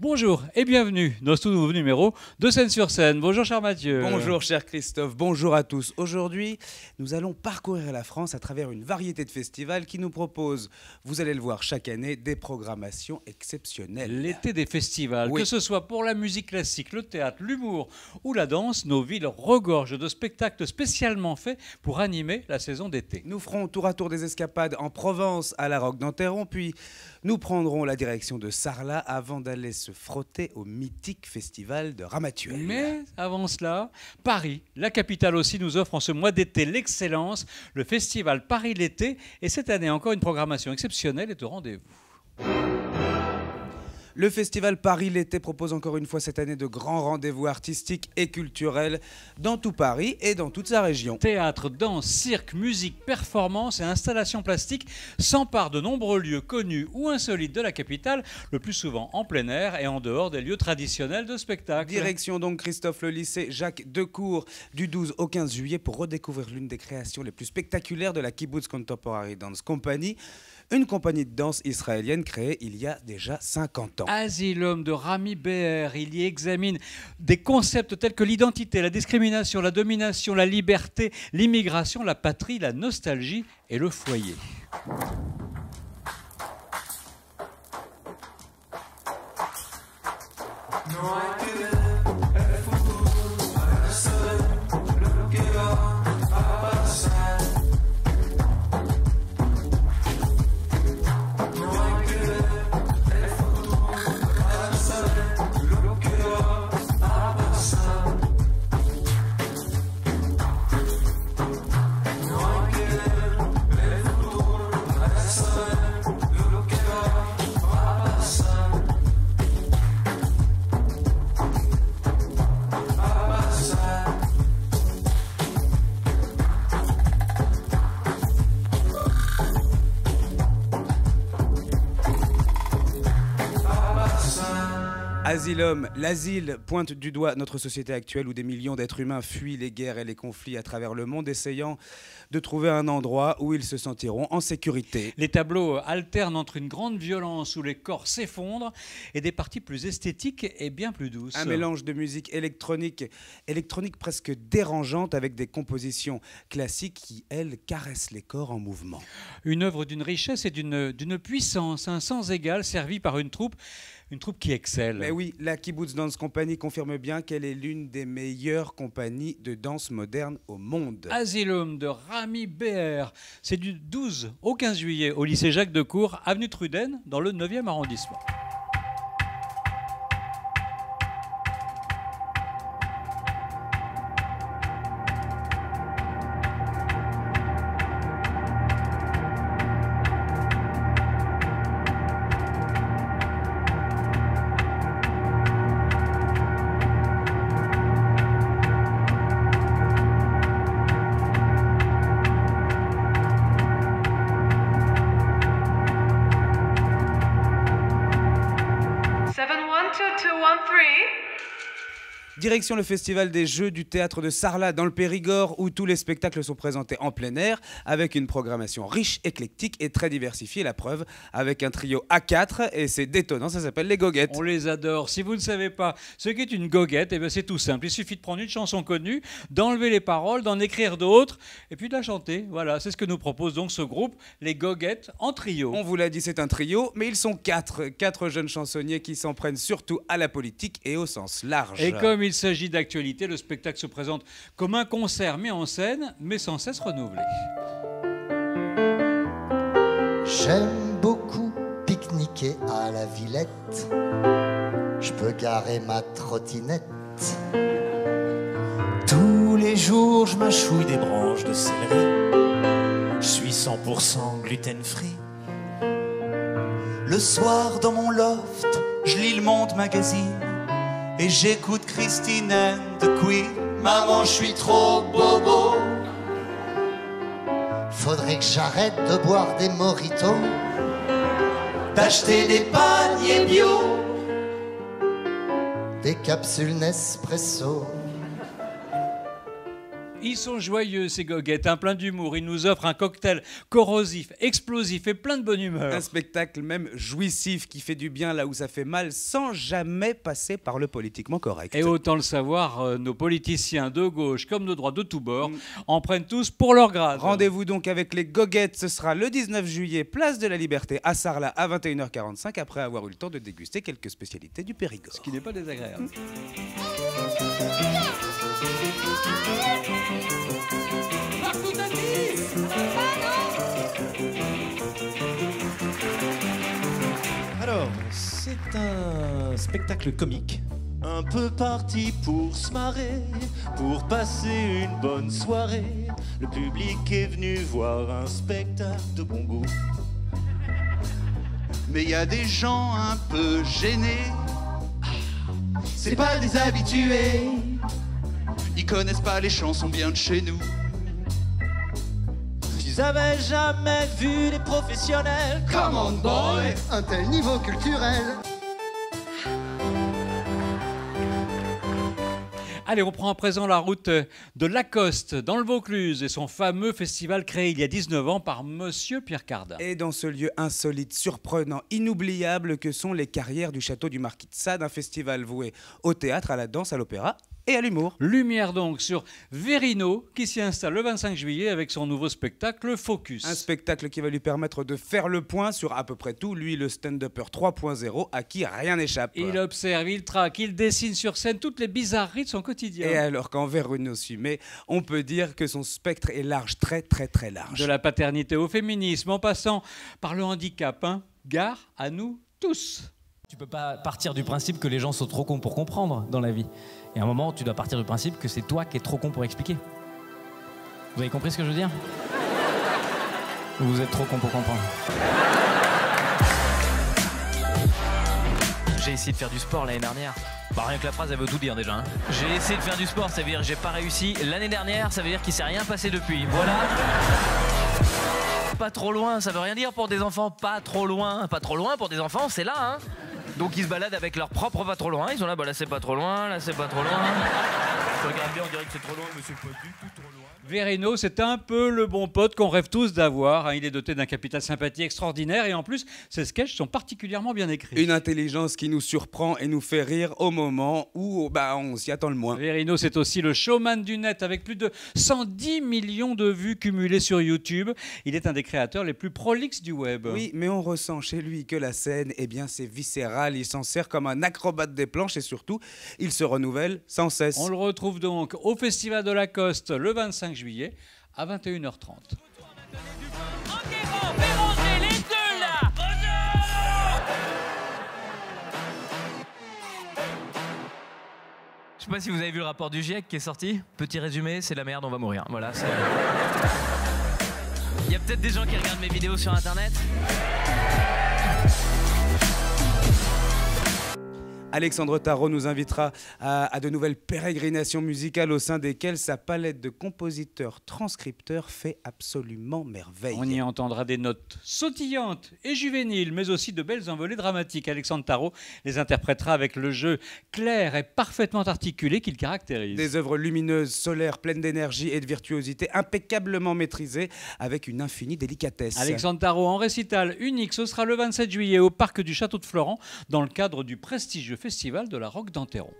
Bonjour et bienvenue dans ce tout nouveau numéro de Scène sur Scène. Bonjour cher Mathieu. Bonjour cher Christophe, bonjour à tous. Aujourd'hui, nous allons parcourir la France à travers une variété de festivals qui nous proposent, vous allez le voir chaque année, des programmations exceptionnelles. L'été des festivals, oui. Que ce soit pour la musique classique, le théâtre, l'humour ou la danse, nos villes regorgent de spectacles spécialement faits pour animer la saison d'été. Nous ferons tour à tour des escapades en Provence à la Roque d'Enterron, puis nous prendrons la direction de Sarlat avant d'aller se frotter au mythique festival de Ramatuelle. Mais avant cela, Paris, la capitale aussi, nous offre en ce mois d'été l'excellence, le festival Paris l'été. Et cette année, encore une programmation exceptionnelle est au rendez-vous. Le festival Paris l'été propose encore une fois cette année de grands rendez-vous artistiques et culturels dans tout Paris et dans toute sa région. Théâtre, danse, cirque, musique, performance et installations plastiques s'emparent de nombreux lieux connus ou insolites de la capitale, le plus souvent en plein air et en dehors des lieux traditionnels de spectacle. Direction donc Christophe le lycée Jacques Decour du 12 au 15 juillet pour redécouvrir l'une des créations les plus spectaculaires de la Kibbutz Contemporary Dance Company, une compagnie de danse israélienne créée il y a déjà 50 ans. Asylum de Rami Beher, il y examine des concepts tels que l'identité, la discrimination, la domination, la liberté, l'immigration, la patrie, la nostalgie et le foyer. Asylum, l'asile pointe du doigt notre société actuelle où des millions d'êtres humains fuient les guerres et les conflits à travers le monde, essayant de trouver un endroit où ils se sentiront en sécurité. Les tableaux alternent entre une grande violence où les corps s'effondrent et des parties plus esthétiques et bien plus douces. Un mélange de musique électronique presque dérangeante avec des compositions classiques qui, elles, caressent les corps en mouvement. Une œuvre d'une richesse et d'une puissance sans égale, servie par une troupe qui excelle. Mais oui, la Kibbutz Dance Company confirme bien qu'elle est l'une des meilleures compagnies de danse moderne au monde. Asylum de Rami Beher, c'est du 12 au 15 juillet au lycée Jacques Decour, avenue Truden, dans le 9e arrondissement. Direction le festival des Jeux du théâtre de Sarlat dans le Périgord où tous les spectacles sont présentés en plein air avec une programmation riche, éclectique et très diversifiée. La preuve avec un trio à 4 et c'est détonnant, ça s'appelle les goguettes. On les adore. Si vous ne savez pas ce qu'est une goguette, eh bien c'est tout simple. Il suffit de prendre une chanson connue, d'enlever les paroles, d'en écrire d'autres et puis de la chanter. Voilà, c'est ce que nous propose donc ce groupe, les goguettes en trio. On vous l'a dit, c'est un trio, mais ils sont 4 jeunes chansonniers qui s'en prennent surtout à la politique et au sens large. Et comme il s'agit d'actualité, le spectacle se présente comme un concert mis en scène, mais sans cesse renouvelé. J'aime beaucoup pique-niquer à la Villette. Je peux garer ma trottinette. Tous les jours, je mâchouille des branches de céleri. Je suis 100% gluten-free. Le soir, dans mon loft, je lis le Monde Magazine et j'écoute Christine and the Queen. Maman, je suis trop bobo. Faudrait que j'arrête de boire des mojitos, D'acheter des paniers bio, des capsules Nespresso. Ils sont joyeux, ces goguettes, plein d'humour. Ils nous offrent un cocktail corrosif, explosif et plein de bonne humeur. Un spectacle même jouissif qui fait du bien là où ça fait mal sans jamais passer par le politiquement correct. Et autant le savoir, nos politiciens de gauche comme de droite de tous bords en prennent tous pour leur grade. Rendez-vous donc avec les goguettes, ce sera le 19 juillet, place de la Liberté à Sarlat à 21h45 après avoir eu le temps de déguster quelques spécialités du Périgord. Ce qui n'est pas désagréable. Alors, c'est un spectacle comique. Un peu parti pour se marrer, pour passer une bonne soirée. Le public est venu voir un spectacle de bon goût. Mais y a des gens un peu gênés. C'est pas des habitués. Ils connaissent pas les chansons bien de chez nous. Ils avaient jamais vu des professionnels. Come on boy, un tel niveau culturel. Allez, on prend à présent la route de Lacoste, dans le Vaucluse, et son fameux festival créé il y a 19 ans par Monsieur Pierre Cardin. Et dans ce lieu insolite, surprenant, inoubliable que sont les carrières du château du Marquis de Sade, un festival voué au théâtre, à la danse, à l'opéra et à l'humour. Lumière donc sur Verino, qui s'y installe le 25 juillet avec son nouveau spectacle Focus. Un spectacle qui va lui permettre de faire le point sur à peu près tout, lui le stand-upper 3.0 à qui rien n'échappe. Il observe, il traque, il dessine sur scène toutes les bizarreries de son quotidien. Et alors qu'en Verino Sumé, on peut dire que son spectre est large, très très très large. De la paternité au féminisme, en passant par le handicap, hein. Gare à nous tous. Tu peux pas partir du principe que les gens sont trop cons pour comprendre dans la vie. Et à un moment, tu dois partir du principe que c'est toi qui es trop con pour expliquer. Vous avez compris ce que je veux dire? Ou vous êtes trop con pour comprendre? J'ai essayé de faire du sport l'année dernière. Bah rien que la phrase, elle veut tout dire déjà. Hein. J'ai essayé de faire du sport, ça veut dire que j'ai pas réussi. L'année dernière, ça veut dire qu'il s'est rien passé depuis. Voilà. Pas trop loin, ça veut rien dire pour des enfants. Pas trop loin. Pas trop loin pour des enfants, c'est là, hein. Donc ils se baladent avec leur propre pas trop loin. Ils sont là, bah là c'est pas trop loin, là c'est pas trop loin. Je regarde bien, on dirait que c'est trop loin, mais c'est pas du tout trop loin. Verino, c'est un peu le bon pote qu'on rêve tous d'avoir. Hein. Il est doté d'un capital sympathie extraordinaire et en plus, ses sketchs sont particulièrement bien écrits. Une intelligence qui nous surprend et nous fait rire au moment où on s'y attend le moins. Verino, c'est aussi le showman du net avec plus de 110 millions de vues cumulées sur YouTube. Il est un des créateurs les plus prolixes du web. Oui, mais on ressent chez lui que la scène, c'est viscéral. Il s'en sert comme un acrobate des planches et surtout, il se renouvelle sans cesse. On le retrouve donc au Festival de Lacoste le 25 juillet à 21h30. Je sais pas si vous avez vu le rapport du GIEC qui est sorti. Petit résumé, c'est la merde, on va mourir. Voilà. Il y a peut-être des gens qui regardent mes vidéos sur internet. Alexandre Tarot nous invitera à de nouvelles pérégrinations musicales au sein desquelles sa palette de compositeurs-transcripteurs fait absolument merveille. On y entendra des notes sautillantes et juvéniles, mais aussi de belles envolées dramatiques. Alexandre Tarot les interprétera avec le jeu clair et parfaitement articulé qu'il caractérise. Des œuvres lumineuses, solaires, pleines d'énergie et de virtuosité, impeccablement maîtrisées, avec une infinie délicatesse. Alexandre Tarot en récital unique, ce sera le 27 juillet au parc du Château de Florent, dans le cadre du prestigieux Festival de la Roque d'Enterron.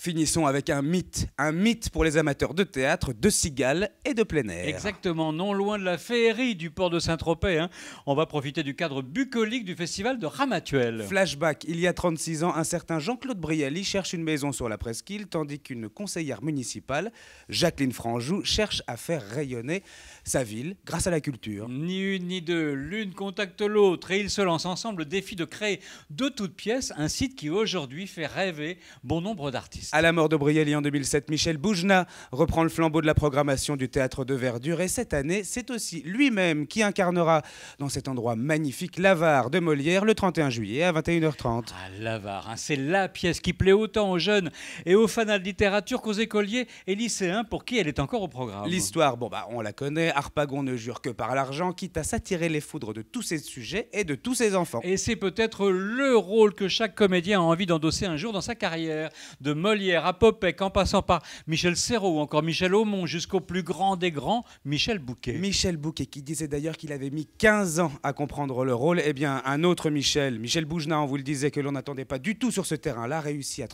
Finissons avec un mythe pour les amateurs de théâtre, de cigales et de plein air. Exactement, non loin de la féerie du port de Saint-Tropez, hein. On va profiter du cadre bucolique du festival de Ramatuelle. Flashback, il y a 36 ans, un certain Jean-Claude Brialy cherche une maison sur la presqu'île, tandis qu'une conseillère municipale, Jacqueline Franjou, cherche à faire rayonner sa ville grâce à la culture. Ni une ni deux, l'une contacte l'autre et ils se lancent ensemble le défi de créer de toutes pièces un site qui aujourd'hui fait rêver bon nombre d'artistes. À la mort de Brialy en 2007, Michel Boujna reprend le flambeau de la programmation du Théâtre de Verdure et cette année, c'est aussi lui-même qui incarnera dans cet endroit magnifique l'Avare de Molière le 31 juillet à 21h30. Ah, l'Avare, hein, c'est la pièce qui plaît autant aux jeunes et aux fans de littérature qu'aux écoliers et lycéens pour qui elle est encore au programme. L'histoire, on la connaît, Harpagon ne jure que par l'argent, quitte à s'attirer les foudres de tous ses sujets et de tous ses enfants. Et c'est peut-être le rôle que chaque comédien a envie d'endosser un jour dans sa carrière. De Molière à Popek, en passant par Michel Serrault ou encore Michel Aumont, jusqu'au plus grand des grands, Michel Bouquet. Michel Bouquet, qui disait d'ailleurs qu'il avait mis 15 ans à comprendre le rôle. Eh bien, un autre Michel Boujna, on vous le disait, que l'on n'attendait pas du tout sur ce terrain-là, réussit à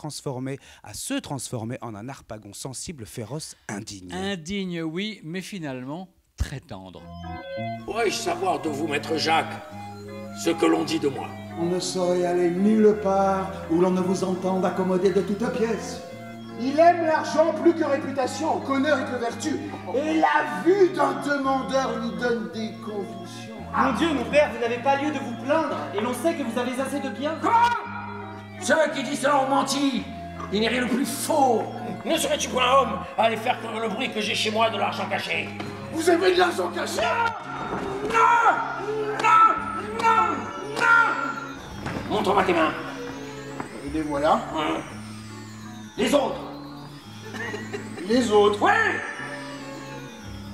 se transformer en un Harpagon sensible, féroce, indigne. Indigne, oui, mais finalement très tendre. Pourrais-je savoir de vous, maître Jacques, ce que l'on dit de moi? On ne saurait aller nulle part où l'on ne vous entende accommoder de toute pièce. Il aime l'argent plus que réputation, qu'honneur et que vertu. Et la vue d'un demandeur lui donne des convulsions. Mon Dieu, mon père, vous n'avez pas lieu de vous plaindre, et l'on sait que vous avez assez de biens. Quoi? Ceux qui disent cela ont menti. Il n'y a rien de plus faux. Ne serais-tu point homme à aller faire courir le bruit que j'ai chez moi de l'argent caché? Vous avez de l'argent caché? Non! Montre-moi tes mains. Et les voilà. Les autres. Les autres. Oui!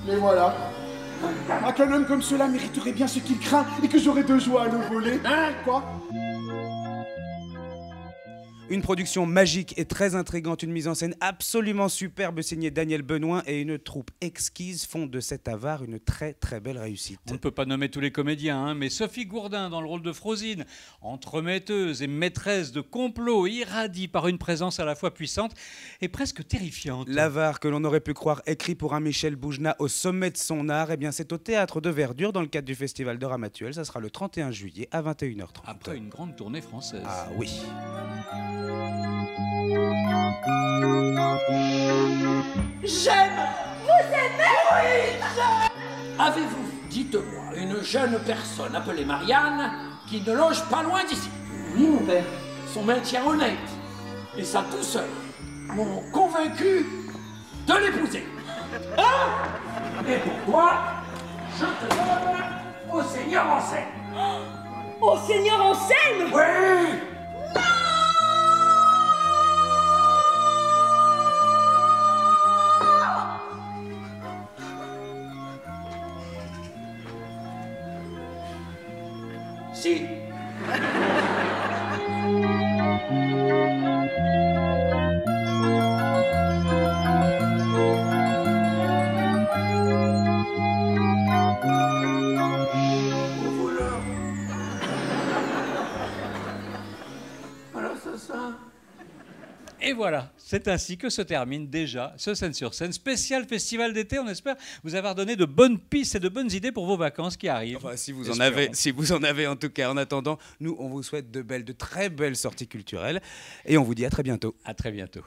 Les voilà. Qu'un homme comme cela mériterait bien ce qu'il craint et que j'aurais de joie à le voler. Hein? Quoi? Une production magique et très intrigante, une mise en scène absolument superbe signée Daniel Benoît et une troupe exquise font de cet Avare une très très belle réussite. On ne peut pas nommer tous les comédiens, hein, mais Sophie Gourdin dans le rôle de Frosine, entremetteuse et maîtresse de complot, irradie par une présence à la fois puissante et presque terrifiante. L'Avare que l'on aurait pu croire écrit pour un Michel Boujna au sommet de son art, eh bien c'est au Théâtre de Verdure dans le cadre du Festival de Ramatuelle, ça sera le 31 juillet à 21h30. Après une grande tournée française. Ah oui. J'aime. Vous aimez? Oui, j'aime. Avez-vous, dites-moi, une jeune personne appelée Marianne qui ne loge pas loin d'ici? Oui, mon père. Son maintien honnête et sa douceur m'ont convaincu de l'épouser. Hein? Et pour toi, je te donne au Seigneur en scène. Au Seigneur en scène? Oui! Si. Et voilà, c'est ainsi que se termine déjà ce Scène sur Scène spécial festival d'été. On espère vous avoir donné de bonnes pistes et de bonnes idées pour vos vacances qui arrivent. Enfin, si vous en avez en tout cas. En attendant, nous on vous souhaite de très belles sorties culturelles et on vous dit à très bientôt. À très bientôt.